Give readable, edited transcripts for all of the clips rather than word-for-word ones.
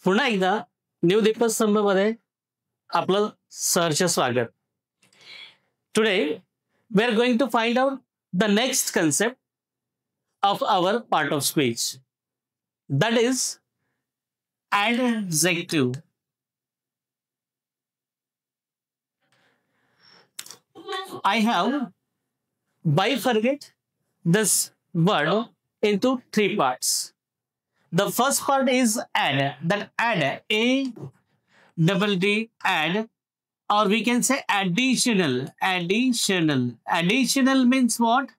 पुन्हा एकदा न्यू दीपस्तंभ मध्ये आपलं सहर्ष स्वागत. Today we are going to find out the next concept of our part of speech, that is adjective. I have bifurcated this word into three parts. The first part is add, that add, A-double-D, add, or we can say additional. Additional means what?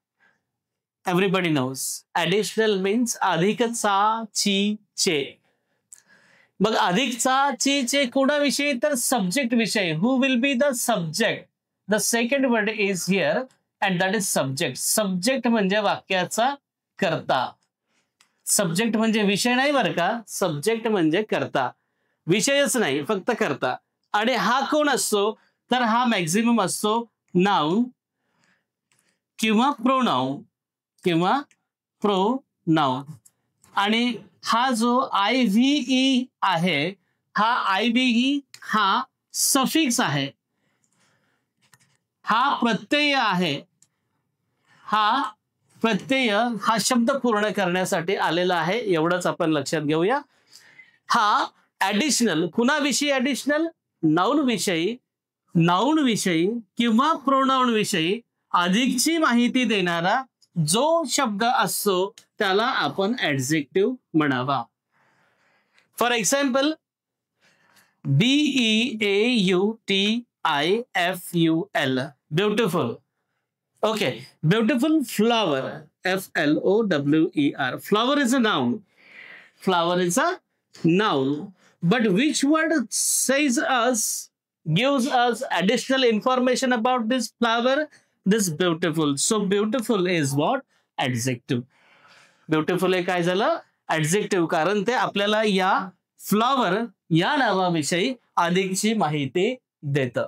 Everybody knows. Additional means अधिकचा ची चे. मग अधिकचा ची चे कोणाविषयी तर subject विषयी. Who will be the subject? The second word is here and that is subject. Subject म्हणजे वाक्याचा कर्ता. सब्जेक्ट म्हणजे विषय नाही बरं का. सब्जेक्ट म्हणजे कर्ता. विषयच नाही, फक्त कर्ता. आणि हा कोण असतो तर हा मॅक्झिमम असतो नाउन किंवा प्रोनाउन. आणि हा जो IVE आहे, हा IVE हा सफिक्स आहे, हा प्रत्यय आहे. हा प्रत्यय हा शब्द पूर्ण करण्यासाठी आलेला आहे, एवढंच आपण लक्षात घेऊया. हा ॲडिशनल कुणाविषयी? ॲडिशनल नाउन विषयी किंवा प्रोनाउन विषयी अधिकची माहिती देणारा जो शब्द असतो त्याला आपण ॲडजेक्टिव्ह म्हणावा. For example BEAUTIFUL, beautiful. Okay, beautiful flower, FLOWER. Flower is a noun. But which word gives us additional information about this flower? This beautiful. So beautiful is what? Adjective. Beautiful हे काय झालं? Adjective. कारण ते आपल्याला या flower या नावाविषयी अधिकची माहिती देतं.